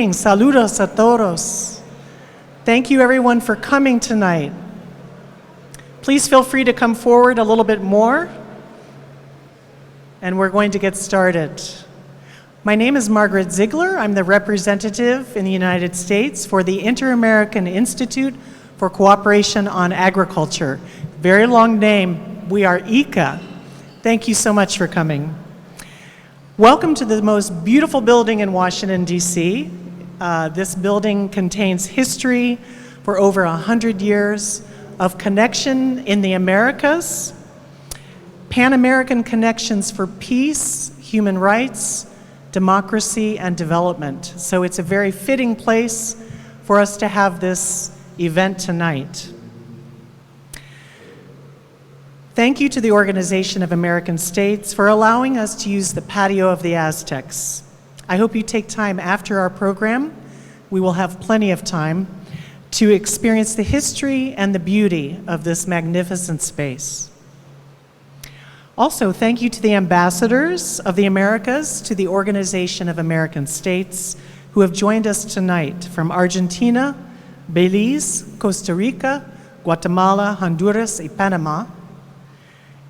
Greetings, saludos a todos. Thank you everyone for coming tonight. Please feel free to come forward a little bit more, and we're going to get started. My name is Margaret Ziegler. I'm the representative in the United States for the Inter-American Institute for Cooperation on Agriculture. Very long name. We are IICA. Thank you so much for coming. Welcome to the most beautiful building in Washington, D.C. This building contains history for over 100 years of connection in the Americas, Pan-American connections for peace, human rights, democracy, and development. So it's a very fitting place for us to have this event tonight. Thank you to the Organization of American States for allowing us to use the patio of the Aztecs. I hope you take time after our program. We will have plenty of time to experience the history and the beauty of this magnificent space. Also, thank you to the ambassadors of the Americas to the Organization of American States who have joined us tonight from Argentina, Belize, Costa Rica, Guatemala, Honduras, and Panama.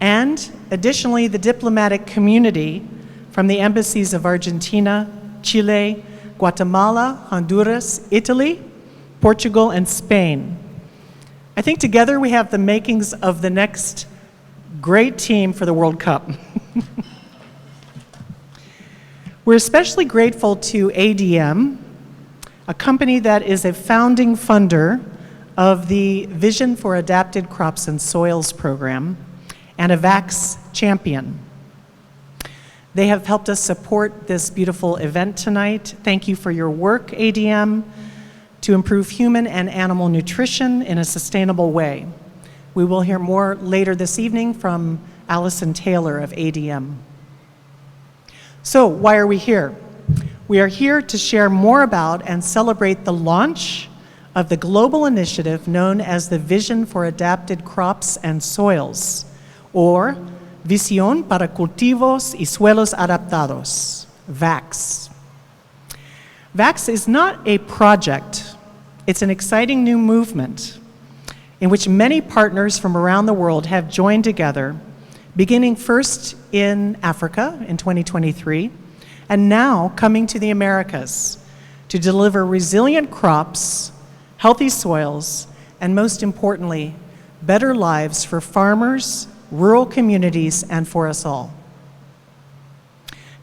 And additionally, the diplomatic community from the embassies of Argentina, Chile, Guatemala, Honduras, Italy, Portugal, and Spain. I think together we have the makings of the next great team for the World Cup. We're especially grateful to ADM, a company that is a founding funder of the Vision for Adapted Crops and Soils program and a VAX champion. They have helped us support this beautiful event tonight. Thank you for your work, ADM, to improve human and animal nutrition in a sustainable way. We will hear more later this evening from Allison Taylor of ADM. So, why are we here? We are here to share more about and celebrate the launch of the global initiative known as the Vision for Adapted Crops and Soils, or Visión para Cultivos y Suelos Adaptados, VAX. VAX is not a project. It's an exciting new movement in which many partners from around the world have joined together, beginning first in Africa in 2023, and now coming to the Americas to deliver resilient crops, healthy soils, and most importantly, better lives for farmers, rural communities, and for us all.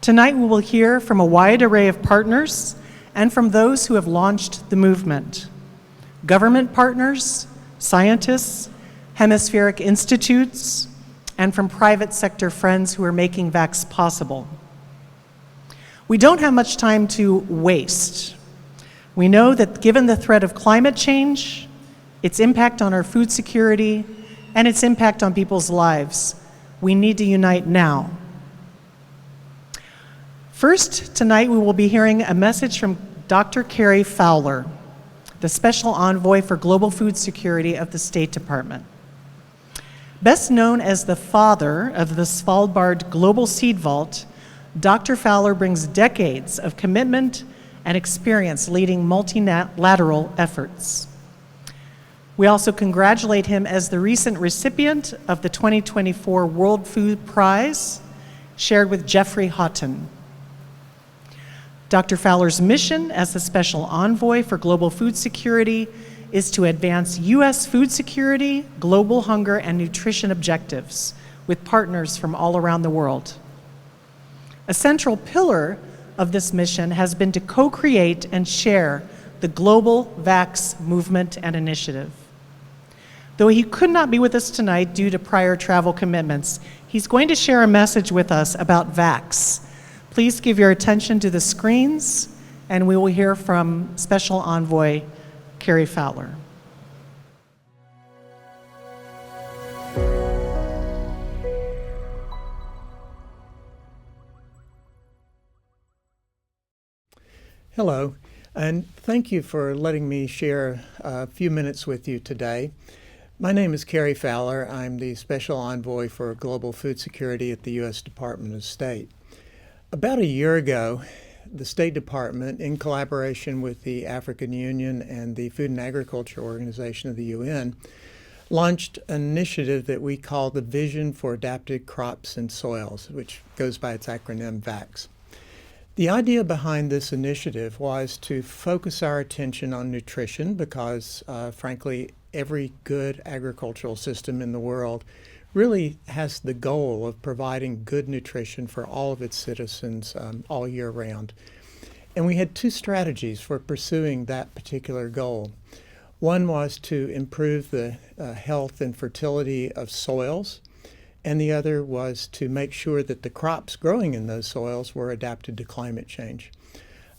Tonight we will hear from a wide array of partners and from those who have launched the movement. Government partners, scientists, hemispheric institutes, and from private sector friends who are making VAX possible. We don't have much time to waste. We know that given the threat of climate change, its impact on our food security, and its impact on people's lives, we need to unite now. First, tonight we will be hearing a message from Dr. Carrie Fowler, the Special Envoy for Global Food Security of the State Department. Best known as the father of the Svalbard Global Seed Vault, Dr. Fowler brings decades of commitment and experience leading multilateral efforts. We also congratulate him as the recent recipient of the 2024 World Food Prize, shared with Jeffrey Houghton. Dr. Fowler's mission as the Special Envoy for Global Food Security is to advance U.S. food security, global hunger, and nutrition objectives with partners from all around the world. A central pillar of this mission has been to co-create and share the global VAX movement and initiative. Though he could not be with us tonight due to prior travel commitments, he's going to share a message with us about VAX. Please give your attention to the screens, and we will hear from Special Envoy Carrie Fowler. Hello, and thank you for letting me share a few minutes with you today. My name is Carrie Fowler. I'm the Special Envoy for Global Food Security at the U.S. Department of State. About a year ago, the State Department, in collaboration with the African Union and the Food and Agriculture Organization of the UN, launched an initiative that we call the Vision for Adapted Crops and Soils, which goes by its acronym VACS. The idea behind this initiative was to focus our attention on nutrition because, frankly, every good agricultural system in the world really has the goal of providing good nutrition for all of its citizens all year round. And we had two strategies for pursuing that particular goal. One was to improve the health and fertility of soils, and the other was to make sure that the crops growing in those soils were adapted to climate change.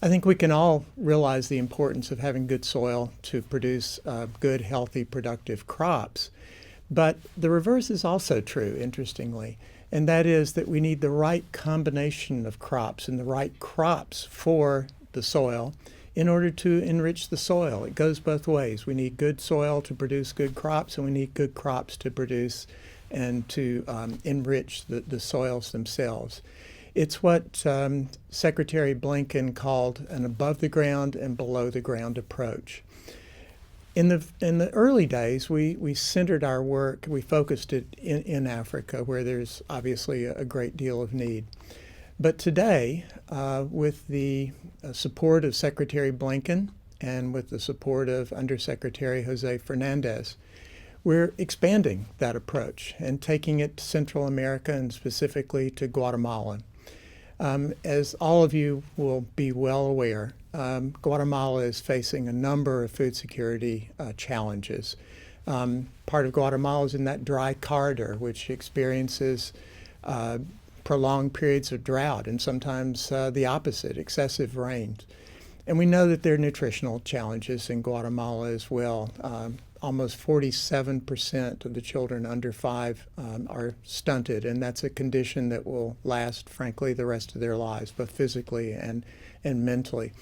I think we can all realize the importance of having good soil to produce good, healthy, productive crops. But the reverse is also true, interestingly, and that is that we need the right combination of crops and the right crops for the soil in order to enrich the soil. It goes both ways. We need good soil to produce good crops, and we need good crops to produce and to enrich the soils themselves. It's what Secretary Blinken called an above-the-ground and below-the-ground approach. In the early days, we centered our work, we focused it in Africa, where there's obviously a great deal of need. But today, with the support of Secretary Blinken and with the support of Undersecretary Jose Fernandez, we're expanding that approach and taking it to Central America and specifically to Guatemala. As all of you will be well aware, Guatemala is facing a number of food security challenges. Part of Guatemala is in that dry corridor, which experiences prolonged periods of drought and sometimes the opposite, excessive rains. And we know that there are nutritional challenges in Guatemala as well. Almost 47% of the children under 5 are stunted, and that's a condition that will last, frankly, the rest of their lives, both physically and mentally.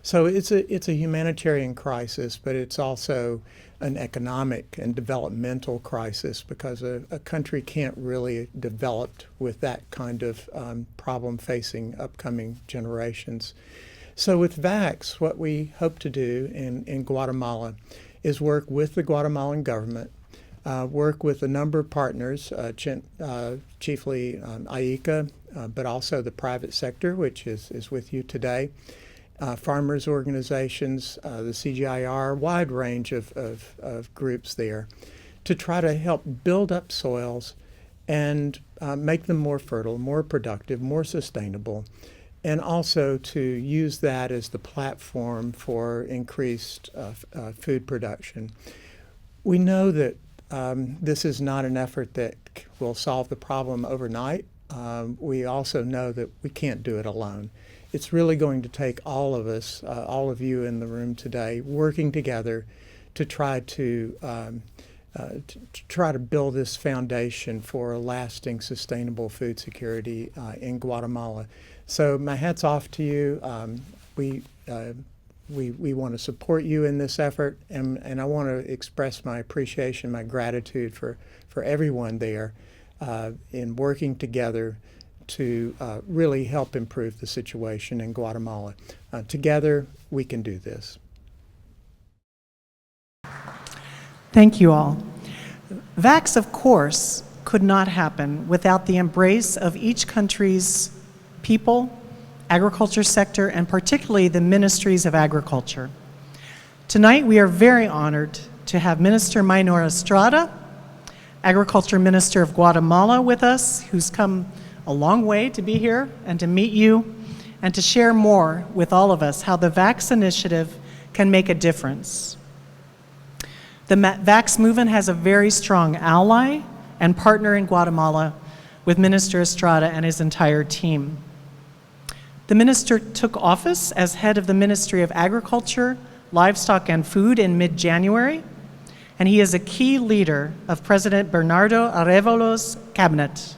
So it's a humanitarian crisis, but it's also an economic and developmental crisis because a country can't really develop with that kind of problem facing upcoming generations. So with VACS, what we hope to do in Guatemala is work with the Guatemalan government, work with a number of partners, chiefly IICA, but also the private sector, which is with you today, farmers organizations, the CGIR, wide range of groups there, to try to help build up soils and make them more fertile, more productive, more sustainable, and also to use that as the platform for increased food production. We know that this is not an effort that will solve the problem overnight. We also know that we can't do it alone. It's really going to take all of us, all of you in the room today, working together to try to build this foundation for a lasting, sustainable food security in Guatemala. So my hat's off to you. We want to support you in this effort, and I want to express my appreciation, my gratitude for everyone there in working together to really help improve the situation in Guatemala. Together, we can do this. Thank you all. VACS, of course, could not happen without the embrace of each country's people, agriculture sector, and particularly the ministries of agriculture. Tonight, we are very honored to have Minister Maynor Estrada, Agriculture Minister of Guatemala, with us, who's come a long way to be here and to meet you and to share more with all of us how the VACS initiative can make a difference. The VACS movement has a very strong ally and partner in Guatemala with Minister Estrada and his entire team. The minister took office as head of the Ministry of Agriculture, Livestock and Food in mid-January, and he is a key leader of President Bernardo Arévalo's cabinet.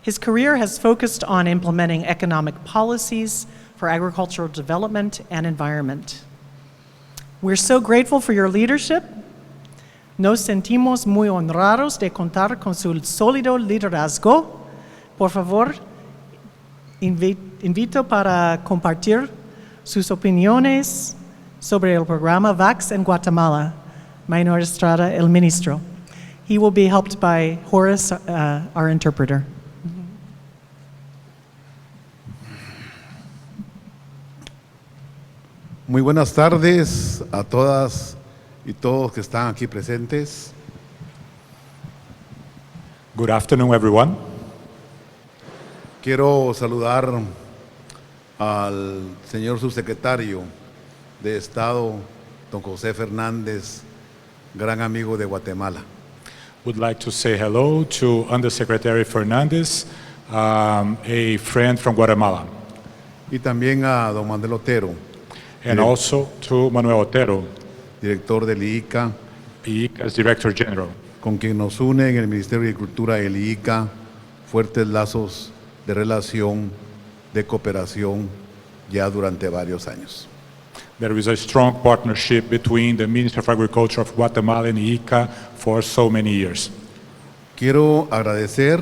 His career has focused on implementing economic policies for agricultural development and environment. We're so grateful for your leadership. Nos sentimos muy honrados de contar con su sólido liderazgo. Por favor, Invito para compartir sus opiniones sobre el programa VAX en Guatemala, Maynor Estrada, el ministro. He will be helped by Horace, our interpreter. Muy buenas tardes a todas y todos que están aquí presentes. Good afternoon, everyone. Quiero saludar al señor subsecretario de Estado, don José Fernández, gran amigo de Guatemala. Would like to say hello to Undersecretary Fernandez, a friend from Guatemala, Y también a don Manuel Otero, and also to Manuel Otero, director del IICA, IICA's Director General, con quien nos une en el Ministerio de Agricultura y el IICA fuertes lazos de relación, de cooperación ya durante varios años. There is a strong partnership between the Ministry of Agriculture of Guatemala and IICA for so many years. Quiero agradecer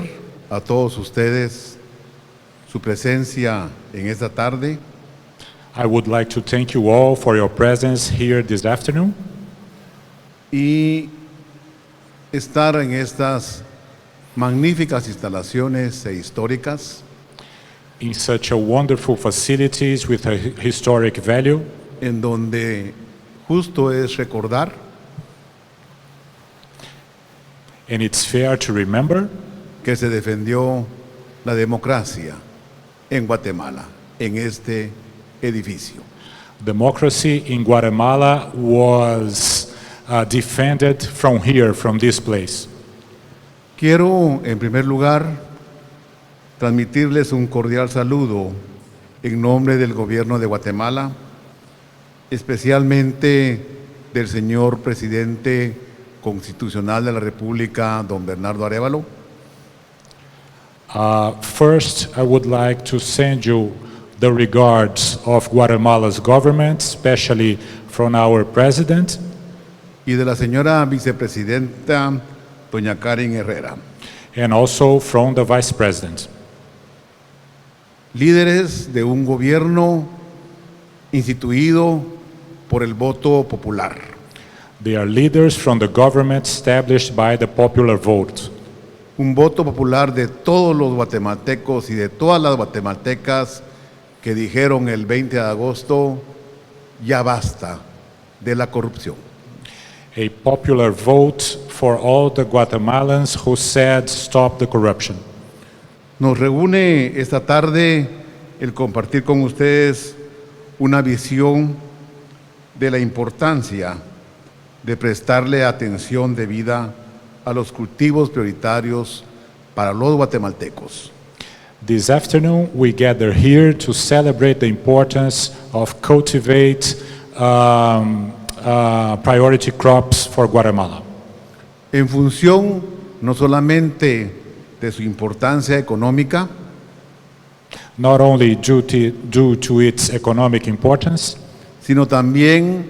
a todos ustedes su presencia en esta tarde I would like to thank you all for your presence here this afternoon y estar en estas magníficas instalaciones históricas in such a wonderful facilities with a historic value, en donde justo es recordar and it's fair to remember que se defendió la democracia en Guatemala, en este edificio. democracy in Guatemala was defended from here, from this place. Quiero, en primer lugar, transmitirles un cordial saludo en nombre del gobierno de Guatemala, especialmente del señor presidente constitucional de la República, don Bernardo Arévalo, First, I would like to send you the regards of Guatemala's government, especially from our president, y de la señora vicepresidenta, doña Karen Herrera, and also from the vice president. líderes de un gobierno instituido por el voto popular, They are leaders from the government established by the popular vote. un voto popular de todos los guatemaltecos y de todas las guatemaltecas que dijeron el 20 de agosto, ya basta de la corrupción. A popular vote for all the Guatemalans who said stop the corruption. Nos reúne esta tarde el compartir con ustedes una visión de la importancia de prestarle atención debida a los cultivos prioritarios para los guatemaltecos. This afternoon, we gather here to celebrate the importance of cultivate priority crops for Guatemala. En función no solamente de su importancia económica, Not only due to its economic importance, sino también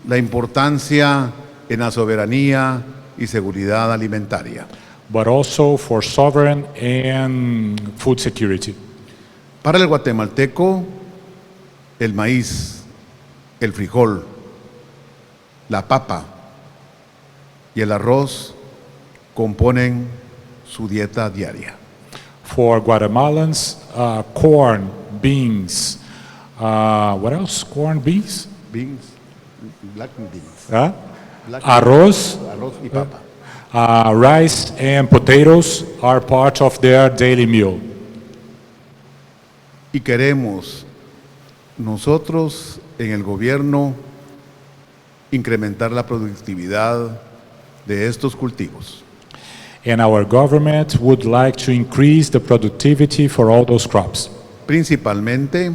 la importancia en la soberanía y seguridad alimentaria. but also for sovereign and food security. Para el guatemalteco, el maíz, el frijol, la papa y el arroz componen su dieta diaria. For Guatemalans, corn, beans, what else? Corn, beans? Beans, black beans, Huh? black Arroz, arroz y papa. rice and potatoes are part of their daily meal. Y queremos nosotros en el gobierno incrementar la productividad de estos cultivos. And our government would like to increase the productivity for all those crops, Principalmente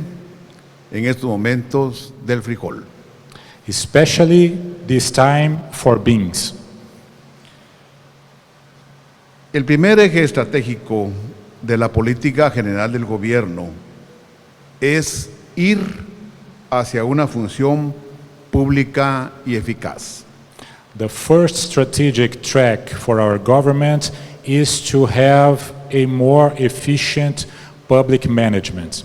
en estos momentos del frijol. especially this time for beans. El primer eje estratégico de la política general del gobierno es ir hacia una función pública y eficaz. The first strategic track for our government is to have a more efficient public management.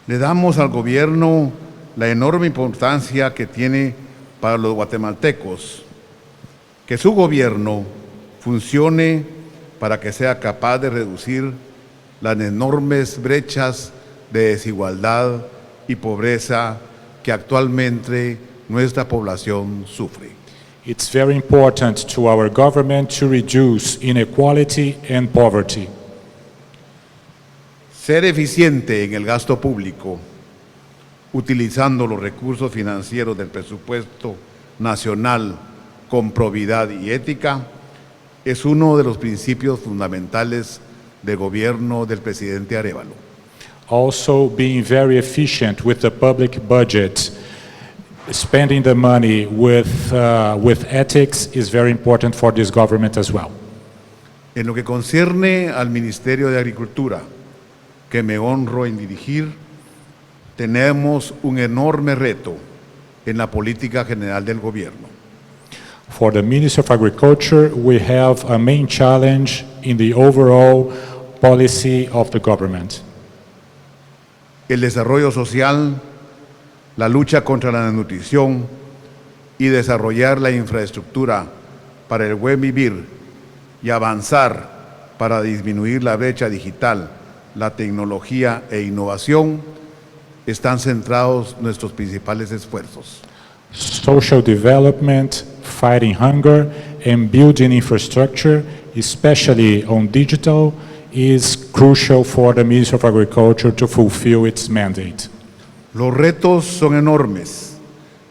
Le damos al gobierno la enorme importancia que tiene para los guatemaltecos, que su gobierno funcione para que sea capaz de reducir las enormes brechas de desigualdad y pobreza que actualmente nuestra población sufre. It's very important to our government to reduce inequality and poverty. Ser eficiente en el gasto público, utilizando los recursos financieros del presupuesto nacional con probidad y ética, es uno de los principios fundamentales del gobierno del presidente Arévalo. Also, being very efficient with the public budget, spending the money with ethics is very important for this government as well. En lo que concierne al Ministerio de Agricultura, que me honro en dirigir, tenemos un enorme reto en la política general del gobierno. For the Ministry of Agriculture, we have a main challenge in the overall policy of the government. El desarrollo social, la lucha contra la desnutrición y desarrollar la infraestructura para el buen vivir y avanzar para disminuir la brecha digital, la tecnología e innovación están centrados nuestros principales esfuerzos. Social development, fighting hunger, and building infrastructure, especially on digital, is crucial for the Ministry of Agriculture to fulfill its mandate. Los retos son enormes,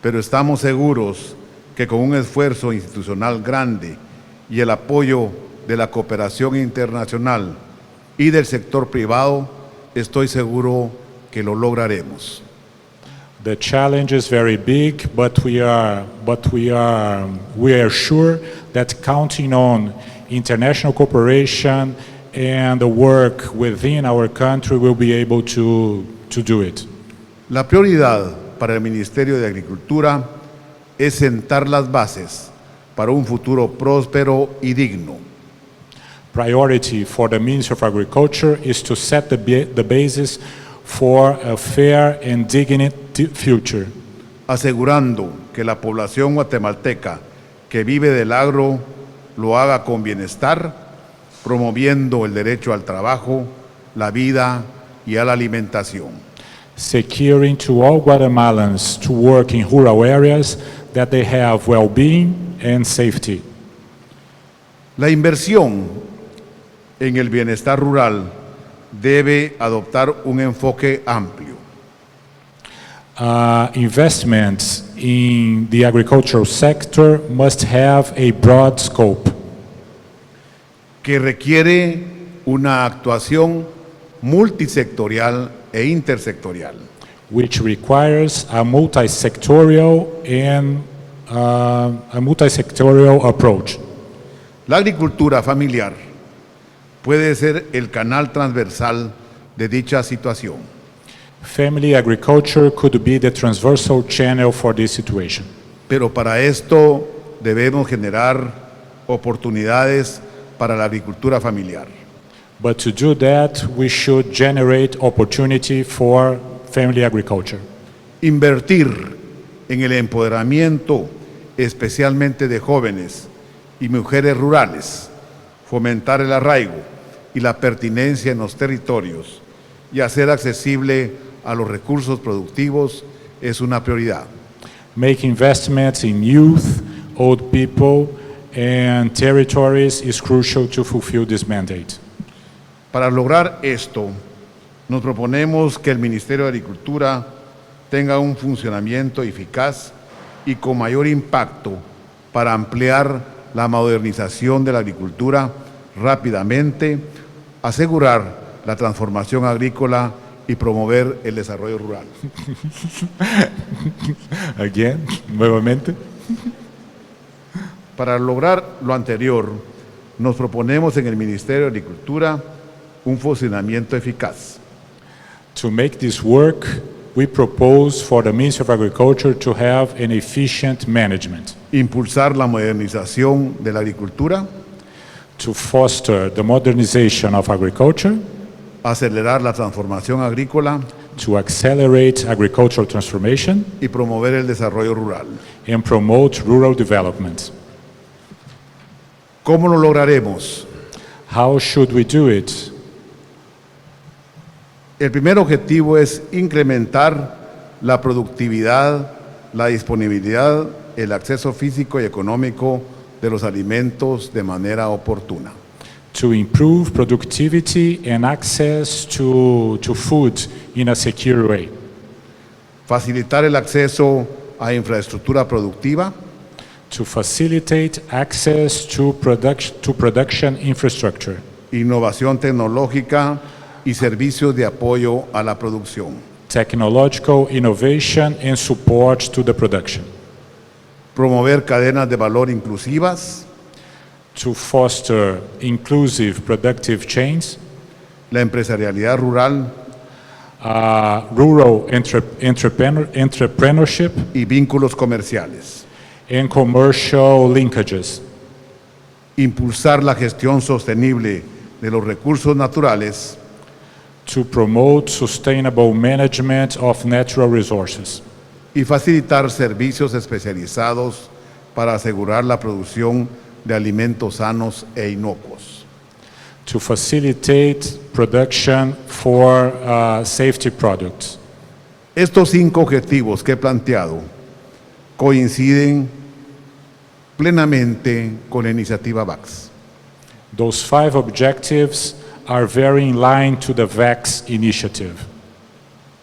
pero estamos seguros que con un esfuerzo institucional grande y el apoyo de la cooperación internacional y del sector privado, estoy seguro que lo lograremos. The challenge is very big, but we are sure that counting on international cooperation and the work within our country will be able to do it. La prioridad para el Ministerio de Agricultura es sentar las bases para un futuro próspero y digno. Priority for the Ministry of Agriculture is to set the basis for a fair and dignified future, asegurando que la población guatemalteca que vive del agro lo haga con bienestar, promoviendo el derecho al trabajo, la vida y a la alimentación. securing to all Guatemalans to work in rural areas that they have well-being and safety. La inversión en el bienestar rural debe adoptar un enfoque amplio. Investments in the agricultural sector must have a broad scope que requiere una actuación multisectorial e intersectorial. which requires a multi-sectorial approach. La agricultura familiar puede ser el canal transversal de dicha situación. Family agriculture could be the transversal channel for this situation. Pero para esto debemos generar oportunidades para la agricultura familiar. But to do that, we should generate opportunity for family agriculture. Invertir en el empoderamiento, especialmente de jóvenes y mujeres rurales, fomentar el arraigo y la pertinencia en los territorios y hacer accesible a los recursos productivos es una prioridad. Make investments in youth, old people, and territories is crucial to fulfill this mandate. Para lograr esto, nos proponemos que el Ministerio de Agricultura tenga un funcionamiento eficaz y con mayor impacto para ampliar la modernización de la agricultura rápidamente, asegurar la transformación agrícola y promover el desarrollo rural. Again, nuevamente. Para lograr lo anterior, nos proponemos en el Ministerio de Agricultura un funcionamiento eficaz. To make this work, we propose for the Ministry of Agriculture to have an efficient management, Impulsar la modernización de la agricultura, to foster the modernization of agriculture, acelerar la transformación agrícola to accelerate agricultural transformation y promover el desarrollo rural. and promote rural development. ¿Cómo lo lograremos? How should we do it? El primer objetivo es incrementar la productividad, la disponibilidad, el acceso físico y económico de los alimentos de manera oportuna. To improve productivity and access to food in a secure way. Facilitar el acceso a infraestructura productiva, To facilitate access to production infrastructure. innovación tecnológica y servicios de apoyo a la producción. Technological innovation and support to the production. Promover cadenas de valor inclusivas, To foster inclusive productive chains. la empresarialidad rural Rural entrepreneurship y vínculos comerciales. and commercial linkages. Impulsar la gestión sostenible de los recursos naturales To promote sustainable management of natural resources. y facilitar servicios especializados para asegurar la producción de alimentos sanos e inocuos. To facilitate production for safety products. Estos 5 objetivos que he planteado coinciden plenamente con la iniciativa VAX. Those 5 objectives are very in line to the VAX initiative.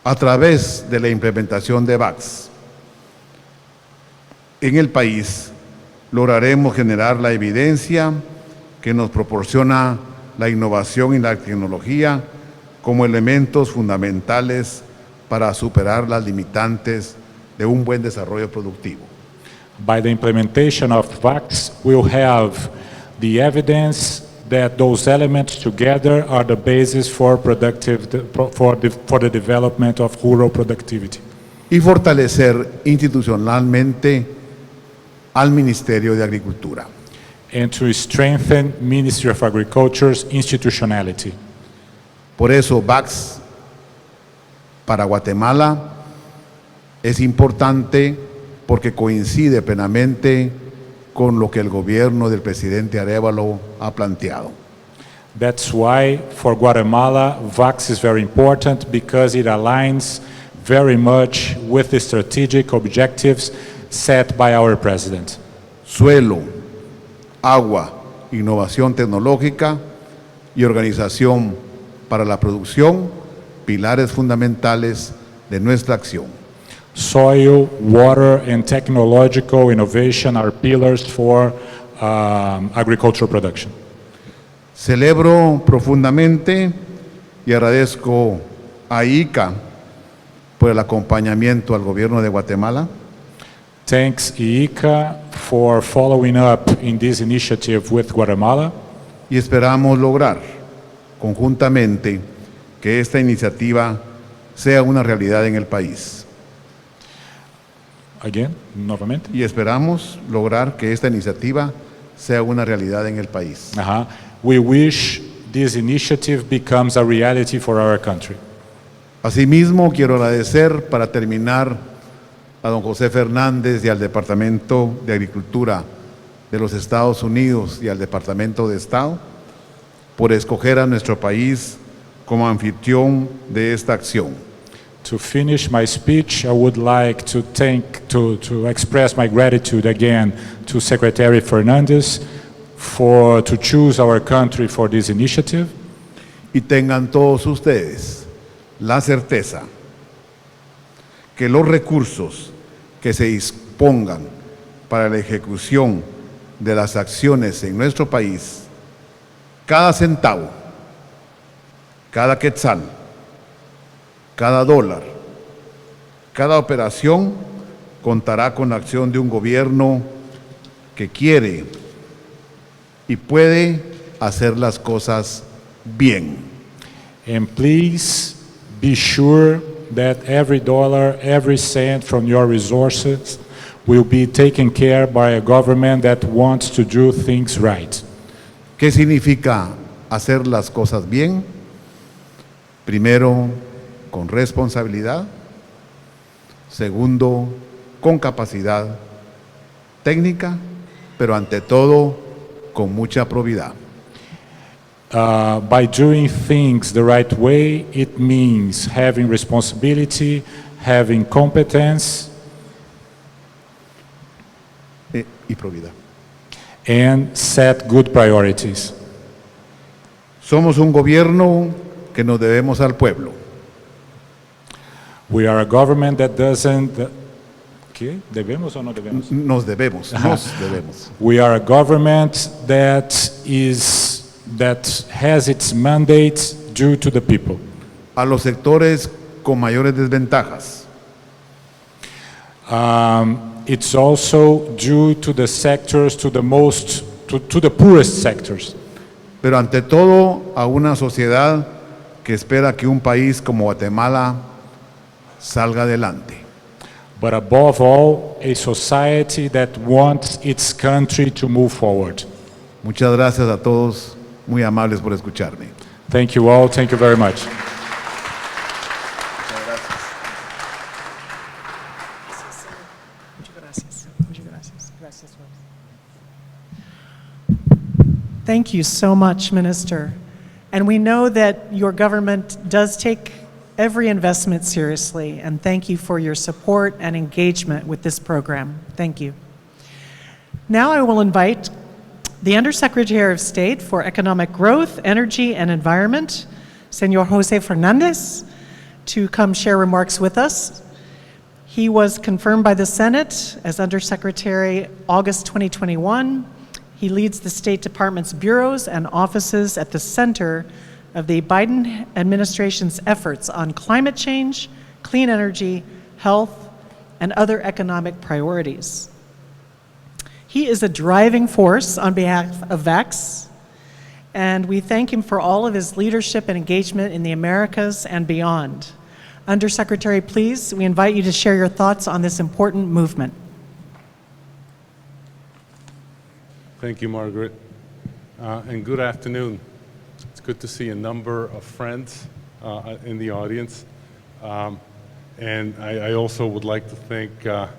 A través de la implementación de VAX en el país, lograremos generar la evidencia que nos proporciona la innovación y la tecnología como elementos fundamentales para superar las limitantes de un buen desarrollo productivo. By the implementation of VAX, we'll have the evidence that those elements together are the basis for the development of rural productivity. Y fortalecer institucionalmente al Ministerio de Agricultura. And to strengthen Ministry of Agriculture's institutionality. Por eso VAX para Guatemala es importante porque coincide plenamente con lo que el gobierno del presidente Arévalo ha planteado. That's why for Guatemala, VAX is very important because it aligns very much with the strategic objectives set by our president. Suelo, agua, innovación tecnológica y organización para la producción, pilares fundamentales de nuestra acción. Soil, water, and technological innovation are pillars for agricultural production. Celebro profundamente y agradezco a IICA por el acompañamiento al gobierno de Guatemala Thanks IICA for following up in this initiative with Guatemala, y esperamos lograr conjuntamente que esta iniciativa sea una realidad en el país. again, nuevamente. Y esperamos lograr que esta iniciativa sea una realidad en el país. We wish this initiative becomes a reality for our country. Asimismo, quiero agradecer para terminar a don José Fernández y al Departamento de Agricultura de los Estados Unidos y al Departamento de Estado por escoger a nuestro país como anfitrión de esta acción. To finish my speech, I would like to express my gratitude again to Secretary Fernandez to choose our country for this initiative. Y tengan todos ustedes la certeza que los recursos que se dispongan para la ejecución de las acciones en nuestro país, cada centavo, cada quetzal, cada dólar, cada operación contará con la acción de un gobierno que quiere y puede hacer las cosas bien. And please be sure that every dollar, every cent from your resources will be taken care by a government that wants to do things right. ¿Qué significa hacer las cosas bien? Primero, con responsabilidad. Segundo, con capacidad técnica, pero ante todo, con mucha probidad. By doing things the right way, it means having responsibility, having competence, Y probidad. and set good priorities. Somos un gobierno que nos debemos al pueblo. We are a government that doesn't... ¿Qué? ¿Debemos o no debemos? Nos debemos. We are a government that has its mandate due to the people. A los sectores con mayores desventajas. It's also due to the sectors, to the poorest sectors. Pero ante todo, a una sociedad que espera que un país como Guatemala salga adelante. But above all, a society that wants its country to move forward. Muchas gracias a todos, muy amables por escucharme. Thank you all. Thank you very much. Thank you so much, Minister. And we know that your government does take every investment seriously, and thank you for your support and engagement with this program. Thank you. Now I will invite the Undersecretary of State for Economic Growth, Energy, and Environment, Senor Jose Fernandez, to come share remarks with us. He was confirmed by the Senate as Undersecretary August 2021. He leads the State Department's bureaus and offices at the center of the Biden administration's efforts on climate change, clean energy, health, and other economic priorities. He is a driving force on behalf of VAX, and we thank him for all of his leadership and engagement in the Americas and beyond. Undersecretary, please, we invite you to share your thoughts on this important movement. Thank you, Margaret, and good afternoon. It's good to see a number of friends in the audience, and I also would like to thank the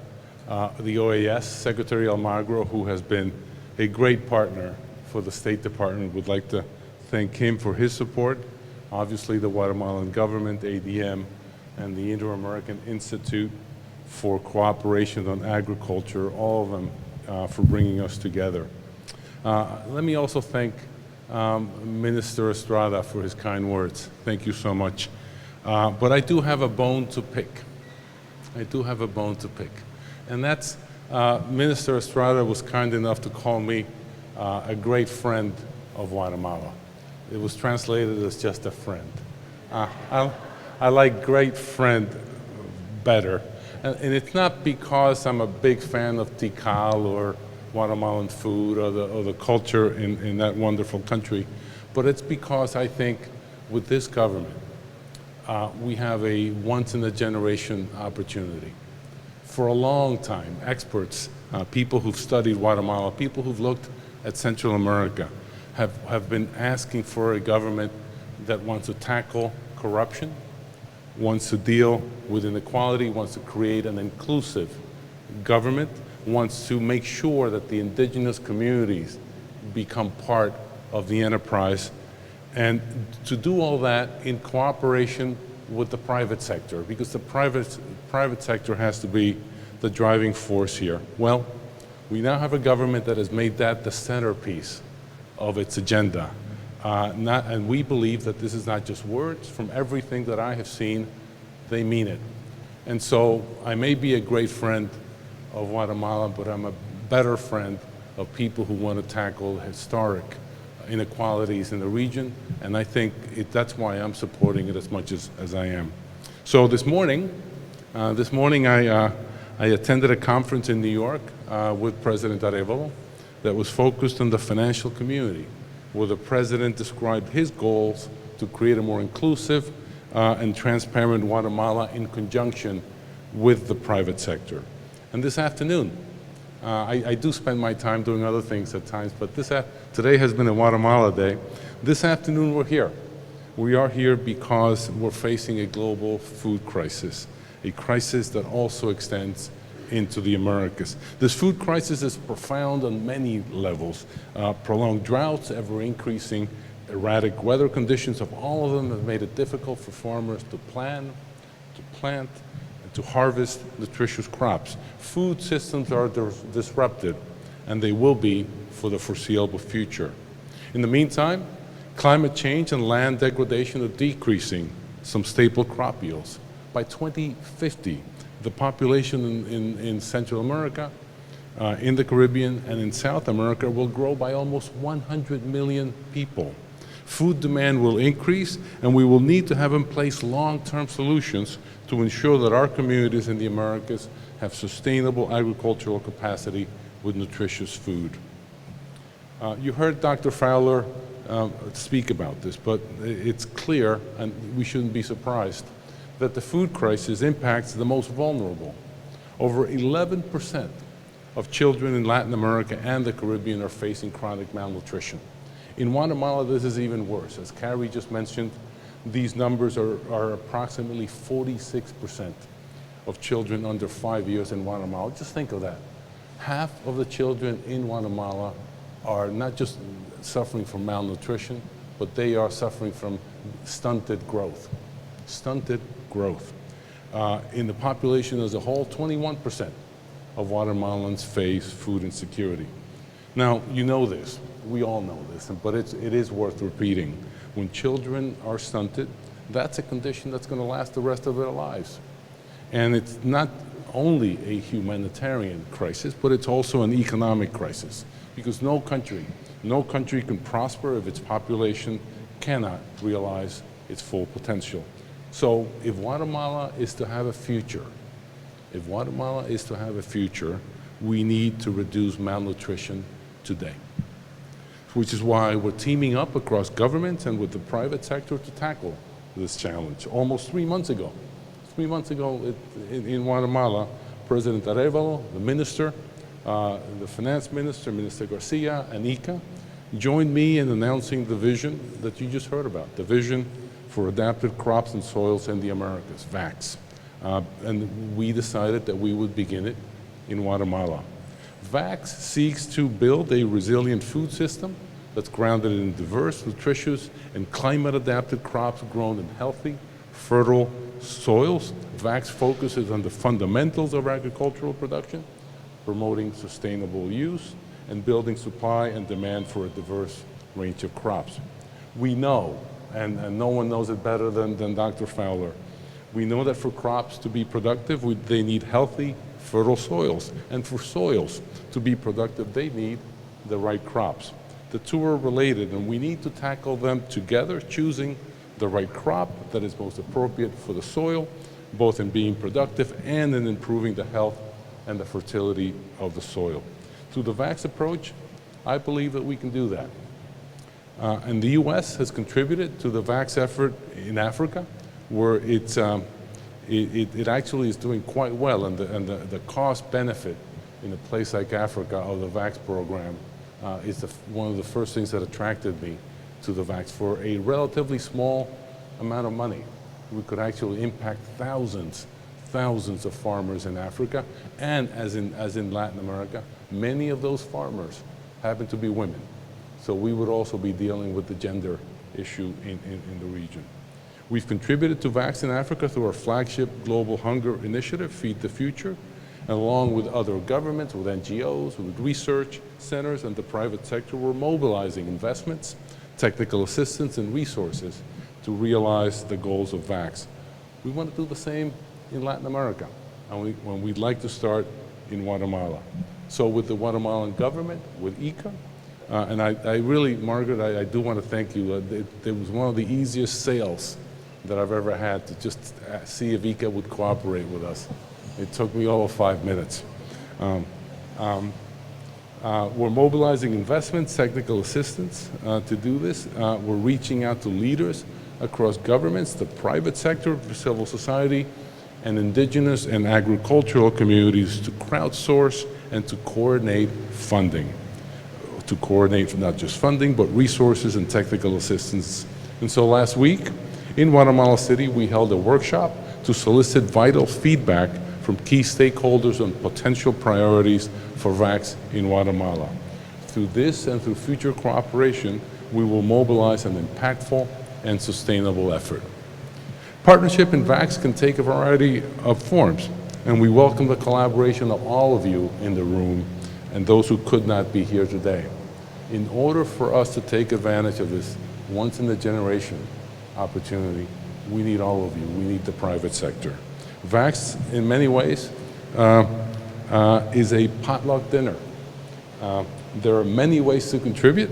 OAS, Secretary Almagro, who has been a great partner for the State Department. Would like to thank him for his support. Obviously, the Guatemalan government, ADM, and the Inter-American Institute for Cooperation on Agriculture, all of them for bringing us together. Let me also thank Minister Estrada for his kind words. Thank you so much. But I do have a bone to pick. And that's, Minister Estrada was kind enough to call me a great friend of Guatemala. It was translated as just a friend. I like great friend better. And it's not because I'm a big fan of Tikal or Guatemalan food or the culture in that wonderful country, but it's because I think with this government, we have a once-in-a-generation opportunity. For a long time, experts, people who've studied Guatemala, people who've looked at Central America, have been asking for a government that wants to tackle corruption, wants to deal with inequality, wants to create an inclusive government, wants to make sure that the indigenous communities become part of the enterprise, and to do all that in cooperation with the private sector, because the private sector has to be the driving force here. Well, we now have a government that has made that the centerpiece of its agenda. And we believe that this is not just words. From everything that I have seen, they mean it. And so I may be a great friend of Guatemala, but I'm a better friend of people who want to tackle historic inequalities in the region, and I think that's why I'm supporting it as much as I am. So this morning I attended a conference in New York with President Arevalo that was focused on the financial community, where the president described his goals to create a more inclusive and transparent Guatemala in conjunction with the private sector. And this afternoon, I do spend my time doing other things at times, but today has been a Guatemala day. This afternoon we're here We are here because we're facing a global food crisis, a crisis that also extends into the Americas. This food crisis is profound on many levels. Prolonged droughts, ever-increasing erratic weather conditions of all of them have made it difficult for farmers to plan, to plant, and to harvest nutritious crops. Food systems are disrupted, and they will be for the foreseeable future. In the meantime, climate change and land degradation are decreasing some staple crop yields. By 2050, the population in Central America, in the Caribbean, and in South America will grow by almost 100 million people. Food demand will increase, and we will need to have in place long-term solutions to ensure that our communities in the Americas have sustainable agricultural capacity with nutritious food. You heard Dr. Fowler speak about this, but it's clear, and we shouldn't be surprised, that the food crisis impacts the most vulnerable. Over 11% of children in Latin America and the Caribbean are facing chronic malnutrition. In Guatemala, this is even worse. As Carrie just mentioned, these numbers are approximately 46% of children under 5 years in Guatemala. Just think of that. Half of the children in Guatemala are not just suffering from malnutrition, but they are suffering from stunted growth. Stunted growth. In the population as a whole, 21% of Guatemalans face food insecurity. Now, you know this, we all know this, but it is worth repeating. When children are stunted, that's a condition that's going to last the rest of their lives. And it's not only a humanitarian crisis, but it's also an economic crisis, because no country can prosper if its population cannot realize its full potential. So if Guatemala is to have a future, we need to reduce malnutrition today, which is why we're teaming up across governments and with the private sector to tackle this challenge. Almost 3 months ago in Guatemala, President Arevalo, the minister, the finance minister, Minister Garcia, and IICA joined me in announcing the vision that you just heard about, the vision for adapted crops and soils in the Americas, VAX. And we decided that we would begin it in Guatemala. VAX seeks to build a resilient food system that's grounded in diverse, nutritious, and climate-adapted crops grown in healthy, fertile soils. VAX focuses on the fundamentals of agricultural production, promoting sustainable use, and building supply and demand for a diverse range of crops. We know, and no one knows it better than Dr. Fowler, we know that for crops to be productive, they need healthy, fertile soils. And for soils to be productive, they need the right crops. The two are related, and we need to tackle them together, choosing the right crop that is most appropriate for the soil, both in being productive and in improving the health and the fertility of the soil. Through the VAX approach, I believe that we can do that. And the U.S. has contributed to the VAX effort in Africa, where it actually is doing quite well, and the cost benefit in a place like Africa of the VAX program is one of the first things that attracted me to the VAX. For a relatively small amount of money, we could actually impact thousands of farmers in Africa, and as in Latin America, many of those farmers happen to be women. So we would also be dealing with the gender issue in the region. We've contributed to VAX in Africa through our flagship Global Hunger Initiative, Feed the Future, and along with other governments, with NGOs, with research centers, and the private sector, we're mobilizing investments, technical assistance, and resources to realize the goals of VAX. We want to do the same in Latin America, and we'd like to start in Guatemala. So with the Guatemalan government, with IICA, and I really, Margaret, I do want to thank you. It was one of the easiest sales that I've ever had, to just see if IICA would cooperate with us. It took me over 5 minutes. We're mobilizing investments, technical assistance to do this. We're reaching out to leaders across governments, the private sector, civil society, and indigenous and agricultural communities to crowdsource and to coordinate funding. To coordinate not just funding, but resources and technical assistance And so last week in Guatemala City, we held a workshop to solicit vital feedback from key stakeholders on potential priorities for VAX in Guatemala. Through this and through future cooperation, we will mobilize an impactful and sustainable effort. Partnership in VAX can take a variety of forms, and we welcome the collaboration of all of you in the room and those who could not be here today. In order for us to take advantage of this once-in-a-generation opportunity, we need all of you. We need the private sector. VAX, in many ways, is a potluck dinner. There are many ways to contribute,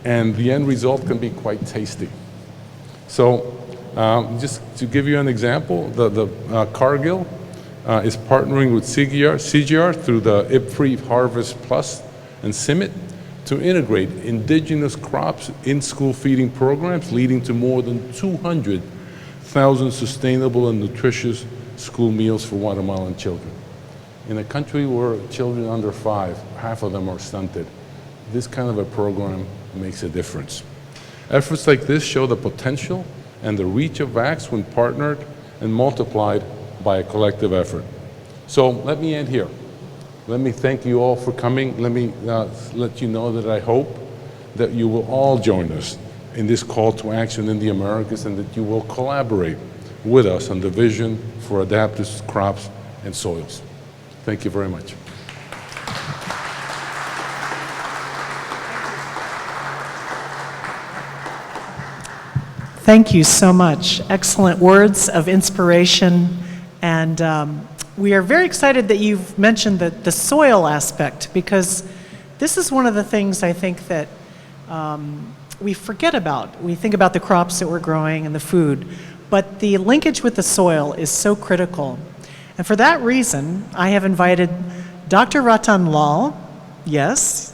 and the end result can be quite tasty. So, just to give you an example, the Cargill is partnering with CGR through the IPFRI Harvest Plus and CIMMIT to integrate indigenous crops in school feeding programs, leading to more than 200,000 sustainable and nutritious school meals for Guatemalan children. In a country where children under 5, half of them are stunted, this kind of a program makes a difference. Efforts like this show the potential and the reach of VAX when partnered and multiplied by a collective effort. So let me end here. Let me thank you all for coming. Let me let you know that I hope that you will all join us in this call to action in the Americas, and that you will collaborate with us on the vision for adapted crops and soils. Thank you very much. Thank you so much. Excellent words of inspiration. And we are very excited that you've mentioned the soil aspect, because this is one of the things I think that we forget about. We think about the crops that we're growing and the food, but the linkage with the soil is so critical. And for that reason, I have invited Dr. Ratan Lal, yes,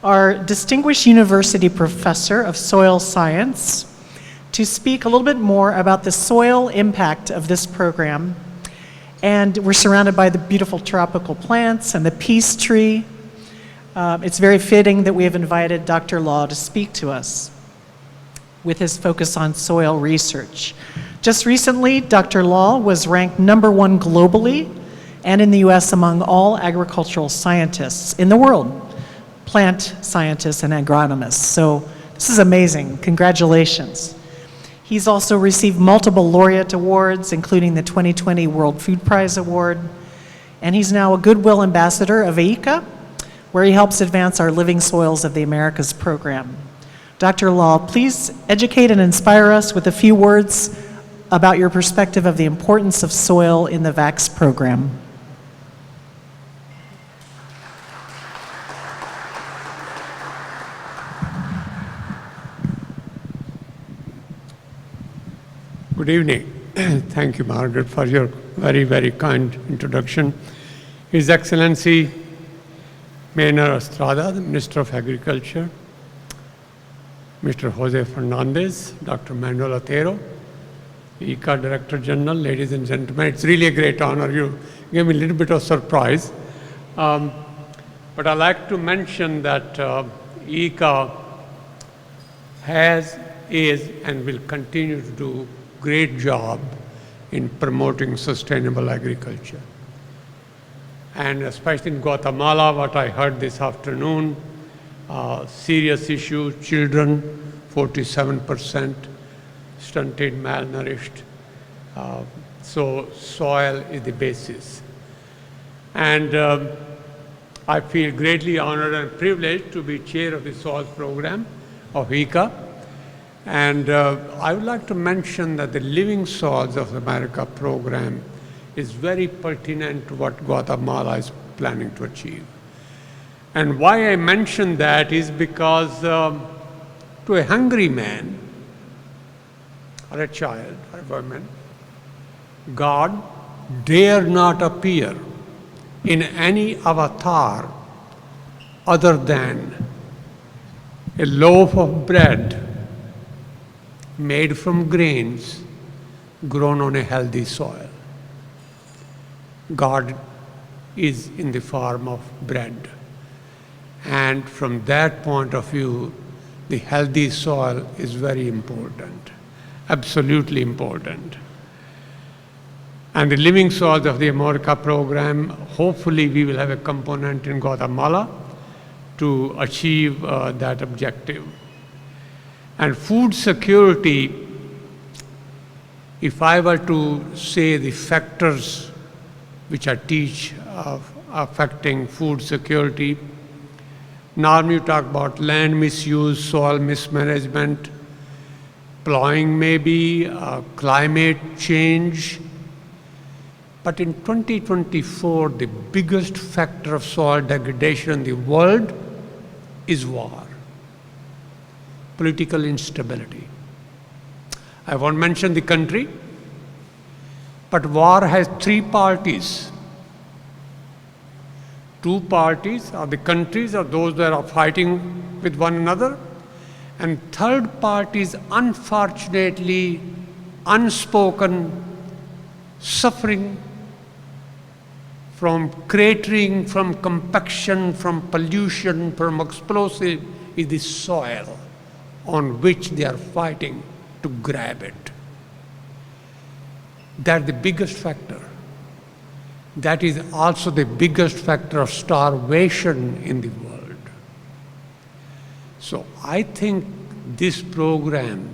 our distinguished university professor of soil science, to speak a little bit more about the soil impact of this program. And we're surrounded by the beautiful tropical plants and the peace tree. It's very fitting that we have invited Dr. Law to speak to us with his focus on soil research. Just recently, Dr. Law was ranked #1 globally and in the US among all agricultural scientists in the world, plant scientists and agronomists. So this is amazing. Congratulations. He's also received multiple laureate awards, including the 2020 World Food Prize Award, and he's now a Goodwill Ambassador of IICA, where he helps advance our Living Soils of the Americas program. Dr. Law, please educate and inspire us with a few words about your perspective of the importance of soil in the VAX program. Good evening. Thank you, Margaret, for your very, very kind introduction. His Excellency Maynor Estrada, the Minister of Agriculture, Mr. Jose Fernandez, Dr. Manuel Otero, IICA Director General, ladies and gentlemen, it's really a great honor. You gave me a little bit of surprise. But I'd like to mention that IICA has, is, and will continue to do great job in promoting sustainable agriculture. And especially in Guatemala, what I heard this afternoon, serious issue, children, 47% stunted, malnourished. So soil is the basis. And I feel greatly honored and privileged to be chair of the soil program of IICA. And I would like to mention that the Living Soils of America program is very pertinent to what Guatemala is planning to achieve. And why I mention that is because to a hungry man, or a child, or a woman, God dare not appear in any avatar other than a loaf of bread made from grains grown on a healthy soil. God is in the form of bread. And from that point of view, the healthy soil is very important, absolutely important. And the Living Soils of the America program, hopefully we will have a component in Guatemala to achieve that objective. And food security, if I were to say the factors which I teach of affecting food security, normally you talk about land misuse, soil mismanagement, plowing maybe, climate change. But in 2024, the biggest factor of soil degradation in the world is war, political instability. I won't mention the country, but war has three parties. Two parties are the countries or those that are fighting with one another, and third parties, unfortunately, unspoken, suffering from cratering, from compaction, from pollution, from explosive, is the soil on which they are fighting to grab it. That's the biggest factor. That is also the biggest factor of starvation in the world. So I think this program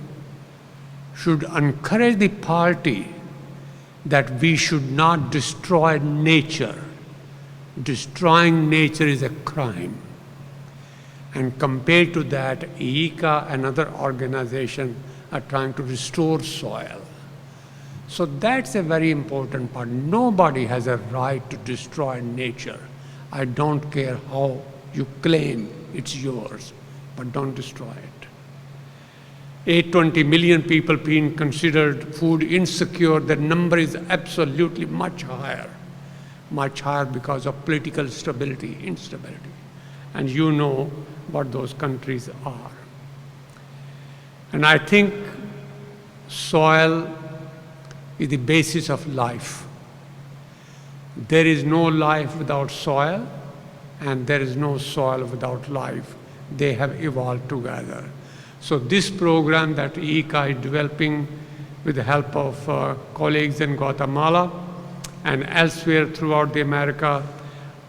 should encourage the party that we should not destroy nature. Destroying nature is a crime. And compared to that, IICA and other organizations are trying to restore soil. So that's a very important part. Nobody has a right to destroy nature. I don't care how you claim it's yours, but don't destroy it. 820 million people being considered food insecure, the number is absolutely much higher because of political stability, instability. And you know what those countries are. And I think soil is the basis of life. There is no life without soil, and there is no soil without life. They have evolved together. So this program that IICA is developing with the help of colleagues in Guatemala and elsewhere throughout the America,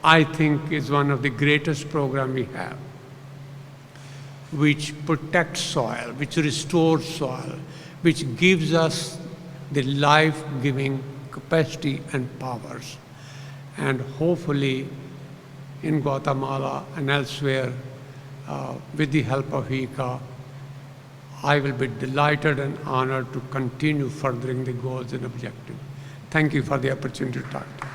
I think is one of the greatest programs we have, which protects soil, which restores soil, which gives us the life-giving capacity and powers. And hopefully in Guatemala and elsewhere, with the help of IICA, I will be delighted and honored to continue furthering the goals and objectives. Thank you for the opportunity to talk to you.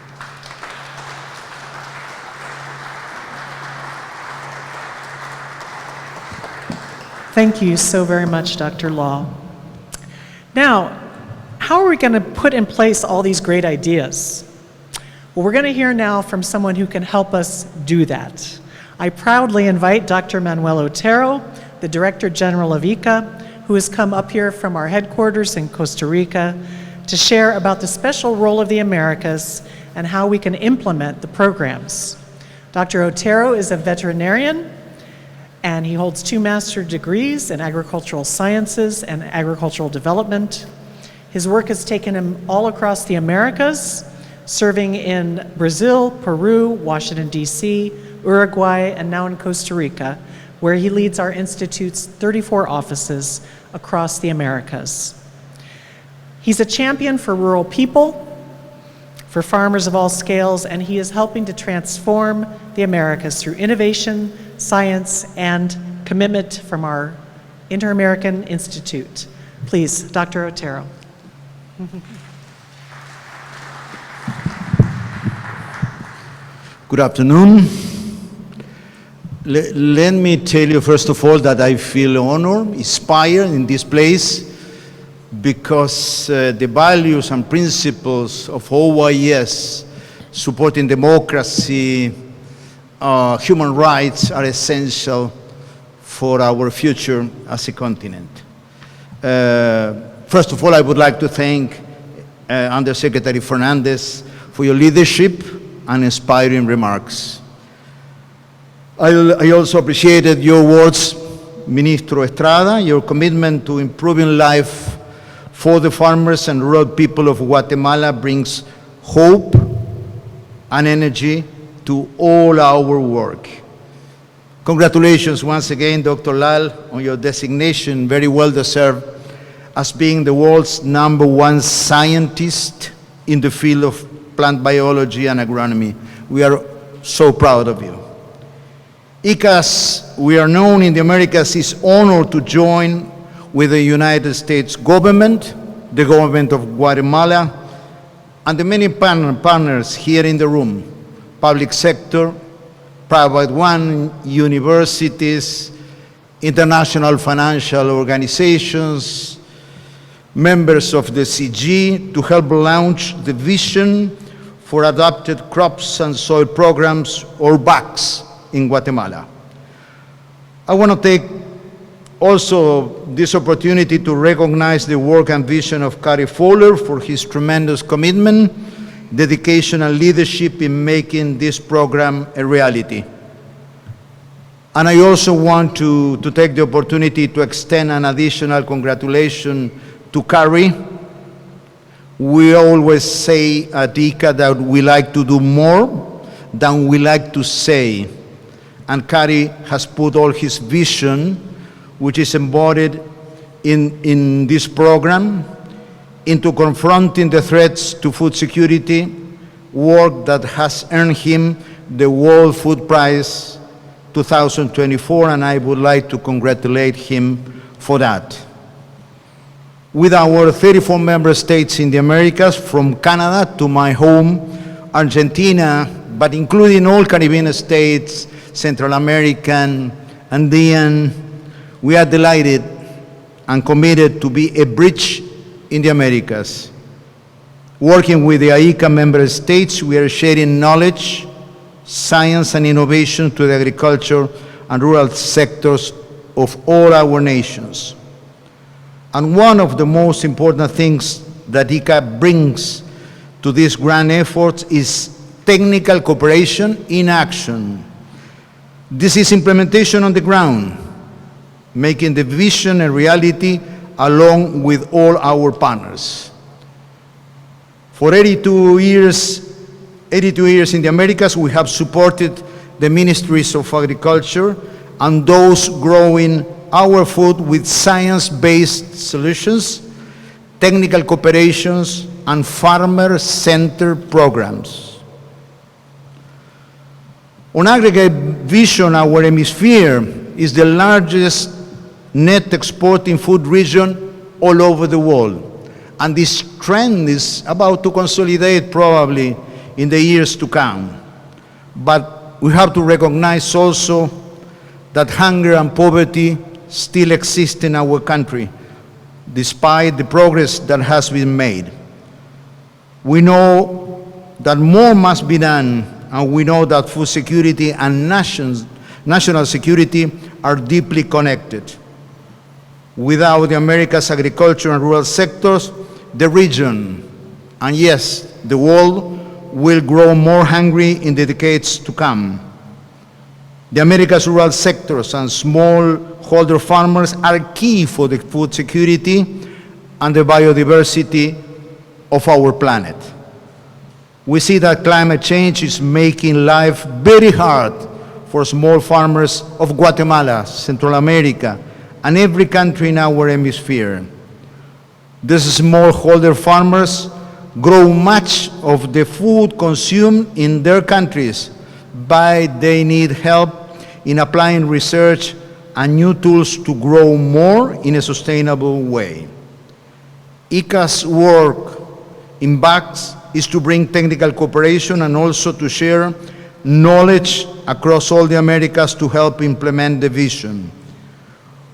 Thank you so very much, Dr. Law. Now, how are we going to put in place all these great ideas? Well, we're going to hear now from someone who can help us do that. I proudly invite Dr. Manuel Otero, the Director General of IICA, who has come up here from our headquarters in Costa Rica to share about the special role of the Americas and how we can implement the programs. Dr. Otero is a veterinarian, and he holds 2 master's degrees in agricultural sciences and agricultural development. His work has taken him all across the Americas, serving in Brazil, Peru, Washington, D.C., Uruguay, and now in Costa Rica, where he leads our Institute's 34 offices across the Americas. He's a champion for rural people, for farmers of all scales, and he is helping to transform the Americas through innovation, science, and commitment from our Inter-American Institute. Please, Dr. Otero. Good afternoon. Let me tell you first of all that I feel honored, inspired in this place because the values and principles of OIS, supporting democracy, human rights are essential for our future as a continent. First of all, I would like to thank Undersecretary Fernandez for your leadership and inspiring remarks. I also appreciated your words Ministro Estrada. Your commitment to improving life for the farmers and rural people of Guatemala brings hope and energy to all our work. Congratulations once again, Dr. Lal, on your designation, very well deserved, as being the world's #1 scientist in the field of plant biology and agronomy. We are so proud of you. IICA, as we are known in the Americas, is honored to join with the United States government, the government of Guatemala, and the many partners here in the room, public sector, private one, universities, international financial organizations, members of the CG, to help launch the Vision for Adapted Crops and Soil Programs, or VACS, in Guatemala. I want to take also this opportunity to recognize the work and vision of Kari Fowler for his tremendous commitment, dedication, and leadership in making this program a reality. And I also want to take the opportunity to extend an additional congratulations to Kari. We always say at IICA that we like to do more than we like to say. And Kari has put all his vision, which is embodied in this program, into confronting the threats to food security, work that has earned him the World Food Prize 2024, and I would like to congratulate him for that. With our 34 member states in the Americas, from Canada to my home, Argentina, but including all Caribbean states, Central American, Andean, we are delighted and committed to be a bridge in the Americas. Working with the IICA member states, we are sharing knowledge, science, and innovation to the agriculture and rural sectors of all our nations. And one of the most important things that IICA brings to these grand efforts is technical cooperation in action. This is implementation on the ground, making the vision a reality along with all our partners. For 82 years in the Americas, we have supported the ministries of agriculture and those growing our food with science-based solutions, technical cooperations, and farmer-centered programs. On aggregate vision, our hemisphere is the largest net exporting food region all over the world. And this trend is about to consolidate probably in the years to come. But we have to recognize also that hunger and poverty still exist in our country, despite the progress that has been made. We know that more must be done, and we know that food security and national security are deeply connected. Without the Americas' agriculture and rural sectors, the region, and yes, the world, will grow more hungry in the decades to come. The Americas' rural sectors and smallholder farmers are key for the food security and the biodiversity of our planet. We see that climate change is making life very hard for small farmers of Guatemala, Central America, and every country in our hemisphere. These smallholder farmers grow much of the food consumed in their countries, but they need help in applying research and new tools to grow more in a sustainable way. IICA's work in VACS is to bring technical cooperation and also to share knowledge across all the Americas to help implement the vision.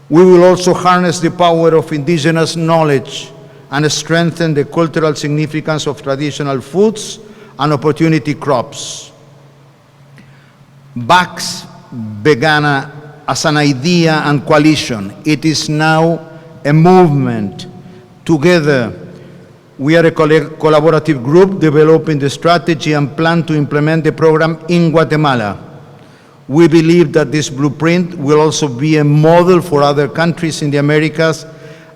We will also harness the power of indigenous knowledge and strengthen the cultural significance of traditional foods and opportunity crops. VACS began as an idea and coalition. It is now a movement. Together, we are a collaborative group developing the strategy and plan to implement the program in Guatemala. We believe that this blueprint will also be a model for other countries in the Americas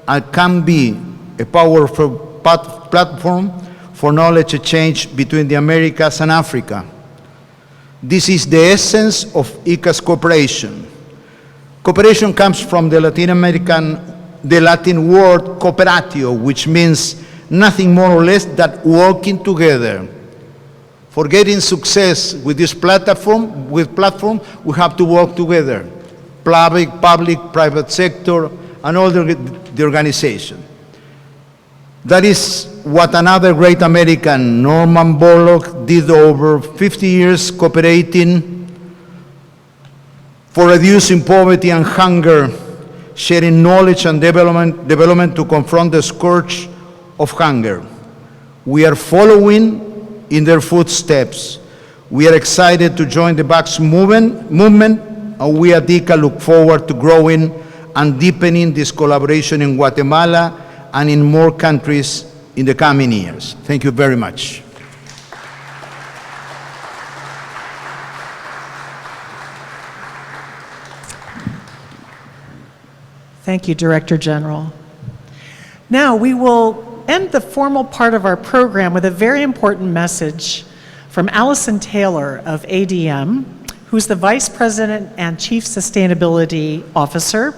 and can be a powerful platform for knowledge exchange between the Americas and Africa. This is the essence of IICA's cooperation. Cooperation comes from the Latin word cooperatio, which means nothing more or less than working together. For getting success with this platform, we have to work together. Public, private sector, and all the organization. That is what another great American, Norman Borlaug, did over 50 years cooperating for reducing poverty and hunger, sharing knowledge and development to confront the scourge of hunger. We are following in their footsteps. We are excited to join the VAX movement, and we at IICA look forward to growing and deepening this collaboration in Guatemala and in more countries in the coming years. Thank you very much. Thank you, Director General. Now we will end the formal part of our program with a very important message from Allison Taylor of ADM, who's the Vice President and Chief Sustainability Officer.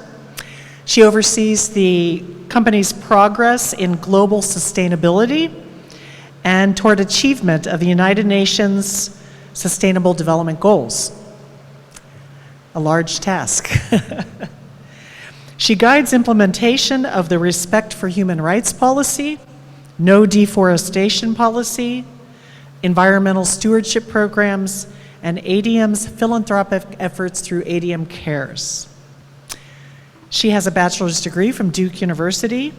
She oversees the company's progress in global sustainability and toward achievement of the United Nations Sustainable Development Goals. A large task. She guides implementation of the Respect for Human Rights policy, no deforestation policy, environmental stewardship programs, and ADM's philanthropic efforts through ADM Cares. She has a bachelor's degree from Duke University,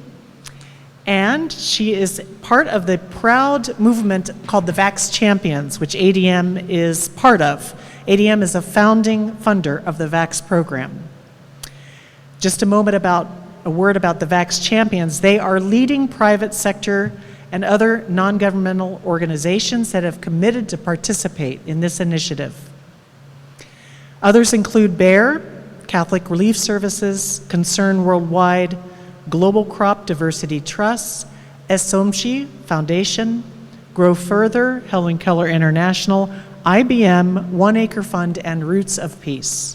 and she is part of the proud movement called the VAX Champions, which ADM is part of. ADM is a founding funder of the VAX program. Just a word about the VAX Champions. They are leading private sector and other non-governmental organizations that have committed to participate in this initiative. Others include BEAR, Catholic Relief Services, Concern Worldwide, Global Crop Diversity Trust, SOMCHI Foundation, Grow Further, Helen Keller International, IBM, One Acre Fund, and Roots of Peace.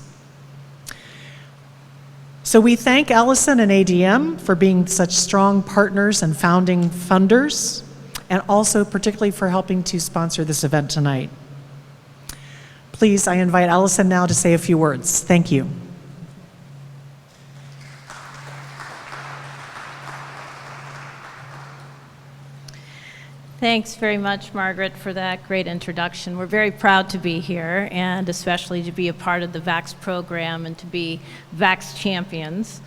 So we thank Allison and ADM for being such strong partners and founding funders, and also particularly for helping to sponsor this event tonight. Please, I invite Allison now to say a few words. Thank you. Thanks very much, Margaret, for that great introduction. We're very proud to be here, and especially to be a part of the VAX program and to be VAX champions.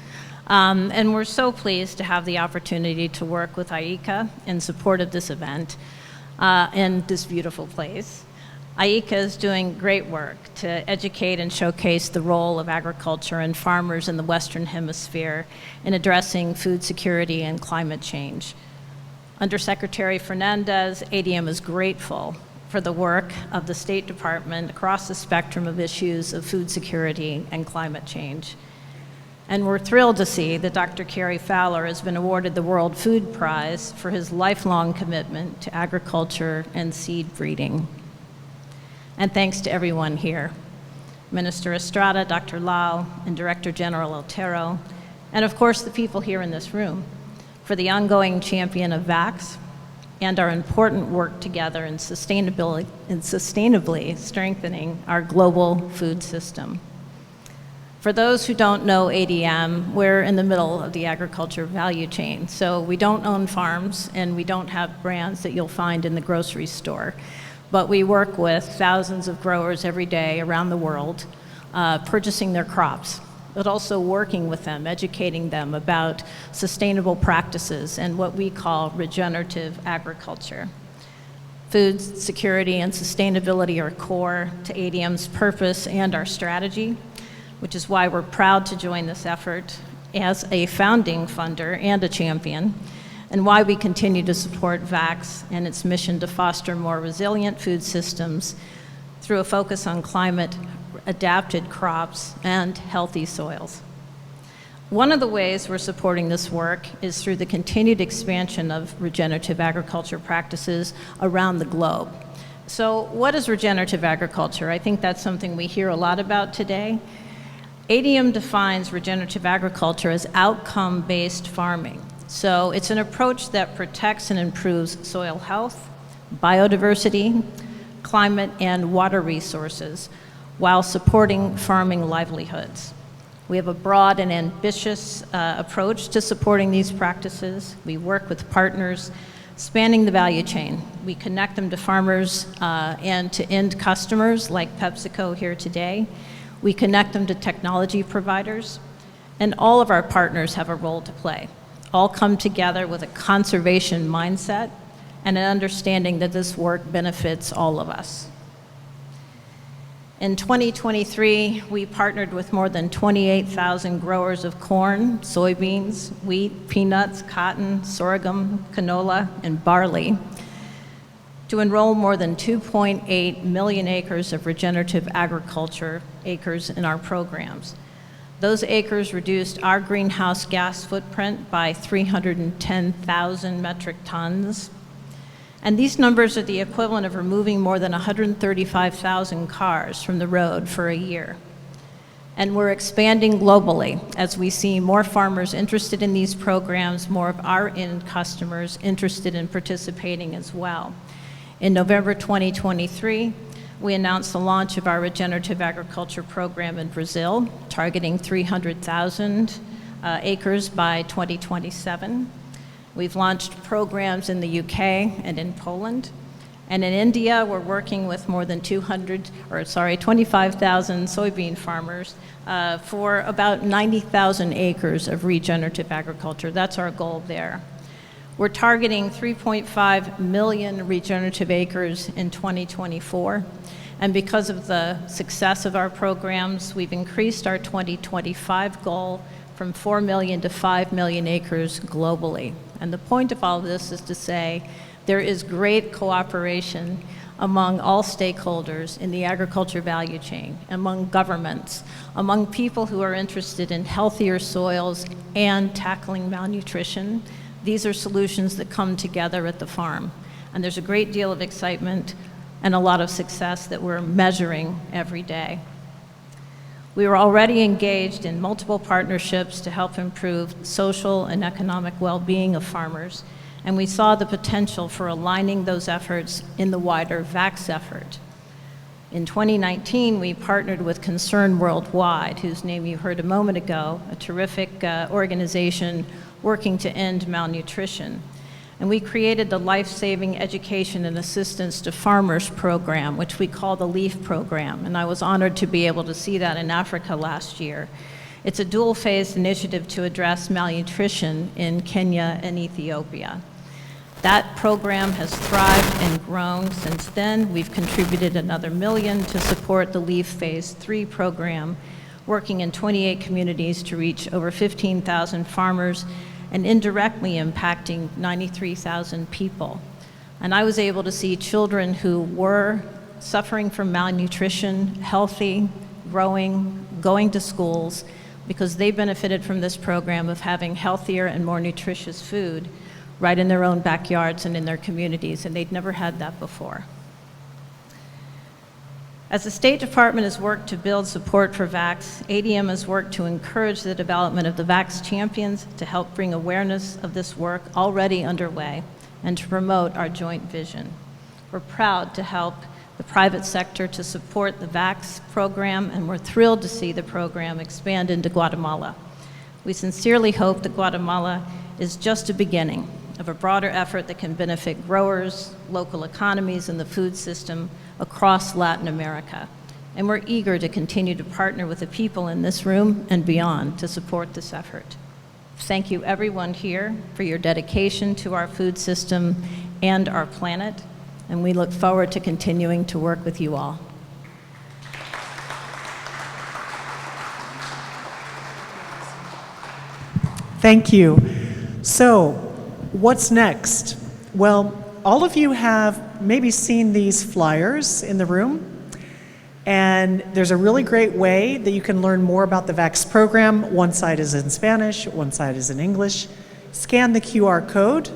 And we're so pleased to have the opportunity to work with IICA in support of this event in this beautiful place. IICA is doing great work to educate and showcase the role of agriculture and farmers in the Western Hemisphere in addressing food security and climate change. Undersecretary Fernandez, ADM is grateful for the work of the State Department across the spectrum of issues of food security and climate change. And we're thrilled to see that Dr. Kerry Fowler has been awarded the World Food Prize for his lifelong commitment to agriculture and seed breeding. And thanks to everyone here, Minister Estrada, Dr. Lau, and Director General Otero, and of course the people here in this room, for the ongoing champion of VAX and our important work together in sustainably strengthening our global food system. For those who don't know ADM, we're in the middle of the agriculture value chain. So we don't own farms and we don't have brands that you'll find in the grocery store. But we work with thousands of growers every day around the world, purchasing their crops, but also working with them, educating them about sustainable practices and what we call regenerative agriculture. Food security and sustainability are core to ADM's purpose and our strategy, which is why we're proud to join this effort as a founding funder and a champion, and why we continue to support VAX and its mission to foster more resilient food systems through a focus on climate adapted crops, and healthy soils. One of the ways we're supporting this work is through the continued expansion of regenerative agriculture practices around the globe. So what is regenerative agriculture? I think that's something we hear a lot about today. ADM defines regenerative agriculture as outcome-based farming. So it's an approach that protects and improves soil health, biodiversity, climate, and water resources while supporting farming livelihoods. We have a broad and ambitious approach to supporting these practices. We work with partners spanning the value chain. We connect them to farmers and to end customers like PepsiCo here today. We connect them to technology providers, and all of our partners have a role to play. All come together with a conservation mindset and an understanding that this work benefits all of us. In 2023, we partnered with more than 28,000 growers of corn, soybeans, wheat, peanuts, cotton, sorghum, canola, and barley to enroll more than 2.8 million acres of regenerative agriculture acres in our programs. Those acres reduced our greenhouse gas footprint by 310,000 metric tons. And these numbers are the equivalent of removing more than 135,000 cars from the road for a year. And we're expanding globally as we see more farmers interested in these programs, more of our end customers interested in participating as well. In November 2023, we announced the launch of our regenerative agriculture program in Brazil, targeting 300,000 acres by 2027. We've launched programs in the UK and in Poland. And in India, we're working with more than 25,000 soybean farmers for about 90,000 acres of regenerative agriculture. That's our goal there. We're targeting 3.5 million regenerative acres in 2024. And because of the success of our programs, we've increased our 2025 goal from 4 million to 5 million acres globally. And the point of all of this is to say there is great cooperation among all stakeholders in the agriculture value chain, among governments, among people who are interested in healthier soils and tackling malnutrition. These are solutions that come together at the farm. And there's a great deal of excitement and a lot of success that we're measuring every day. We were already engaged in multiple partnerships to help improve social and economic well-being of farmers, and we saw the potential for aligning those efforts in the wider VAX effort. In 2019, we partnered with Concern Worldwide, whose name you heard a moment ago, a terrific organization working to end malnutrition. And we created the Life-Saving Education and Assistance to Farmers program, which we call the LEAF program, and I was honored to be able to see that in Africa last year. It's a dual-phased initiative to address malnutrition in Kenya and Ethiopia. That program has thrived and grown since then. We've contributed another $1 million to support the LEAF Phase 3 program, working in 28 communities to reach over 15,000 farmers and indirectly impacting 93,000 people. And I was able to see children who were suffering from malnutrition, healthy, growing, going to schools, because they benefited from this program of having healthier and more nutritious food right in their own backyards and in their communities, and they'd never had that before. As the State Department has worked to build support for VAX, ADM has worked to encourage the development of the VAX champions to help bring awareness of this work already underway and to promote our joint vision. We're proud to help the private sector to support the VAX program, and we're thrilled to see the program expand into Guatemala. We sincerely hope that Guatemala is just a beginning of a broader effort that can benefit growers, local economies, and the food system across Latin America. And we're eager to continue to partner with the people in this room and beyond to support this effort. Thank you everyone here for your dedication to our food system and our planet, and we look forward to continuing to work with you all. Thank you. So, what's next? Well, all of you have maybe seen these flyers in the room. And there's a really great way that you can learn more about the VAX program. One side is in Spanish, one side is in English. Scan the QR code.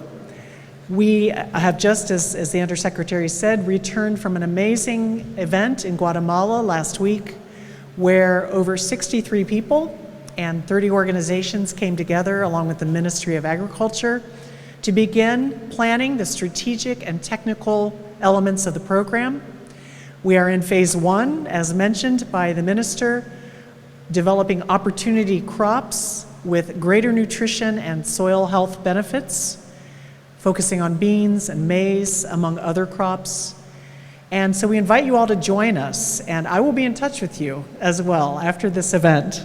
We have just, as the Undersecretary said, returned from an amazing event in Guatemala last week where over 63 people and 30 organizations came together along with the Ministry of Agriculture to begin planning the strategic and technical elements of the program. We are in phase 1, as mentioned by the minister, developing opportunity crops with greater nutrition and soil health benefits, focusing on beans and maize, among other crops. And so we invite you all to join us, and I will be in touch with you as well after this event.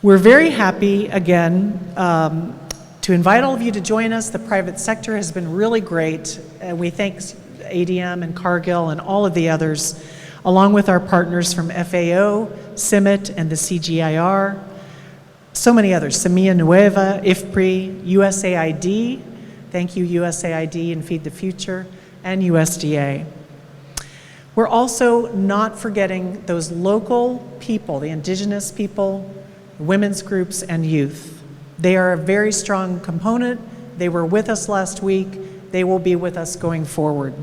We're very happy, again, to invite all of you to join us. The private sector has been really great, and we thank ADM and Cargill and all of the others, along with our partners from FAO, CIMMYT, and the CGIR, so many others, Semilla Nueva, IFPRI, USAID, thank you USAID and Feed the Future, and USDA. We're also not forgetting those local people, the indigenous people, women's groups, and youth. They are a very strong component. They were with us last week. They will be with us going forward.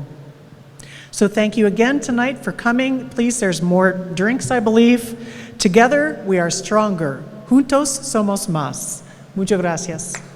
So thank you again tonight for coming. Please, there's more drinks, I believe. Together, we are stronger. Juntos somos más. Muchas gracias.